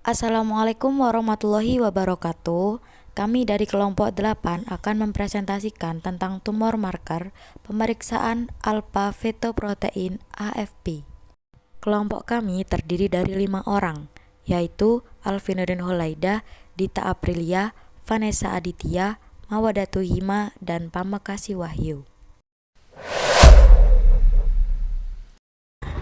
Assalamualaikum warahmatullahi wabarakatuh. Kami dari kelompok 8 akan mempresentasikan tentang tumor marker pemeriksaan alpha-fetoprotein AFP. Kelompok kami terdiri dari 5 orang, yaitu Alvinudin Holaida, Dita Aprilia, Vanessa Aditya, Mawadatu Hima, dan Pamekasi Wahyu.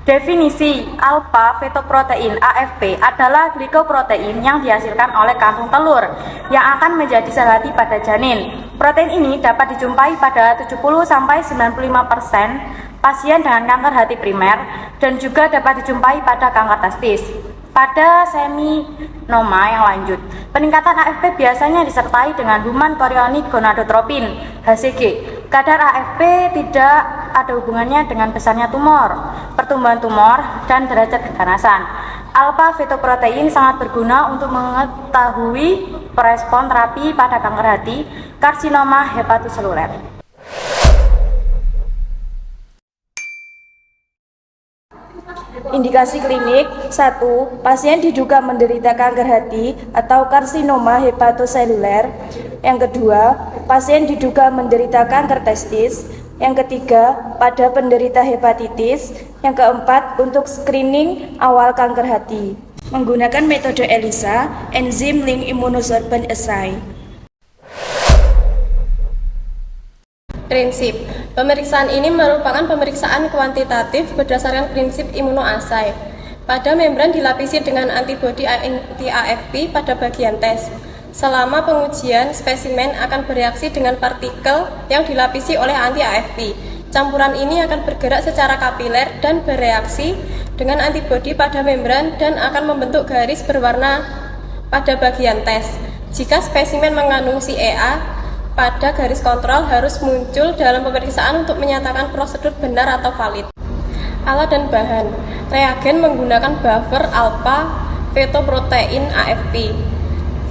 Definisi alpha-fetoprotein AFP adalah glikoprotein yang dihasilkan oleh kantung telur yang akan menjadi sel hati pada janin. Protein ini dapat dijumpai pada 70-95% pasien dengan kanker hati primer dan juga dapat dijumpai pada kanker testis. Pada seminoma yang lanjut, peningkatan AFP biasanya disertai dengan human chorionic gonadotropin (HCG). Kadar AFP tidak ada hubungannya dengan besarnya tumor, pertumbuhan tumor, dan derajat keganasan. Alpha-fetoprotein sangat berguna untuk mengetahui respon terapi pada kanker hati, karsinoma hepatoseluler. Indikasi klinik 1. Pasien diduga menderita kanker hati atau karsinoma hepatoseluler. Yang kedua, pasien diduga menderita kanker testis. Yang ketiga, pada penderita hepatitis. Yang keempat, untuk screening awal kanker hati menggunakan metode ELISA, Enzyme Linked Immunosorbent Assay. Prinsip pemeriksaan ini merupakan pemeriksaan kuantitatif berdasarkan prinsip immunoassay. Pada membran dilapisi dengan antibodi anti-AFP pada bagian tes. Selama pengujian, spesimen akan bereaksi dengan partikel yang dilapisi oleh anti-AFP. Campuran ini akan bergerak secara kapiler dan bereaksi dengan antibodi pada membran dan akan membentuk garis berwarna pada bagian tes. Jika spesimen mengandung CEA, pada garis kontrol harus muncul dalam pemeriksaan untuk menyatakan prosedur benar atau valid. Alat dan bahan. Reagen menggunakan buffer alpha-fetoprotein AFP.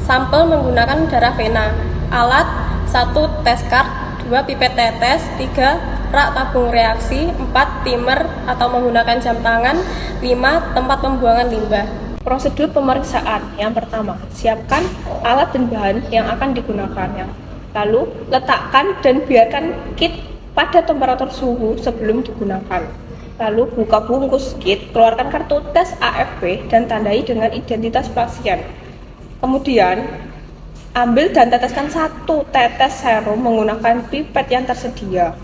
Sampel menggunakan darah vena. Alat 1 test card, 2 pipet tetes, 3 rak tabung reaksi, 4 timer atau menggunakan jam tangan, 5 tempat pembuangan limbah. Prosedur pemeriksaan. Yang pertama, siapkan alat dan bahan yang akan digunakan. Lalu, letakkan dan biarkan kit pada temperatur suhu sebelum digunakan. Lalu, buka bungkus kit, keluarkan kartu tes AFP dan tandai dengan identitas pasien. Kemudian, ambil dan teteskan 1 tetes serum menggunakan pipet yang tersedia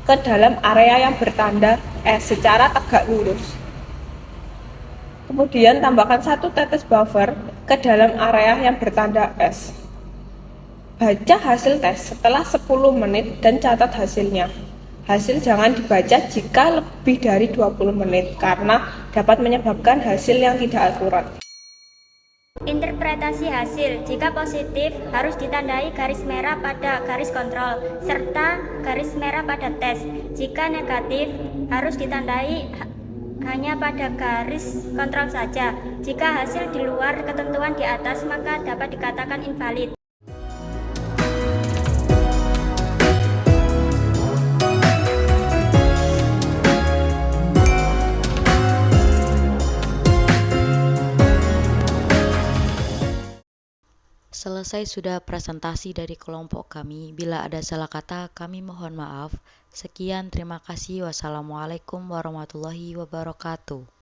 ke dalam area yang bertanda S secara tegak lurus. Kemudian, tambahkan 1 tetes buffer ke dalam area yang bertanda S. Baca hasil tes setelah 10 menit dan catat hasilnya. Hasil jangan dibaca jika lebih dari 20 menit karena dapat menyebabkan hasil yang tidak akurat. Interpretasi hasil. Jika positif, harus ditandai garis merah pada garis kontrol serta garis merah pada tes. Jika negatif, harus ditandai hanya pada garis kontrol saja. Jika hasil di luar ketentuan di atas, maka dapat dikatakan invalid. Selesai sudah presentasi dari kelompok kami. Bila ada salah kata, kami mohon maaf. Sekian, terima kasih. Wassalamualaikum warahmatullahi wabarakatuh.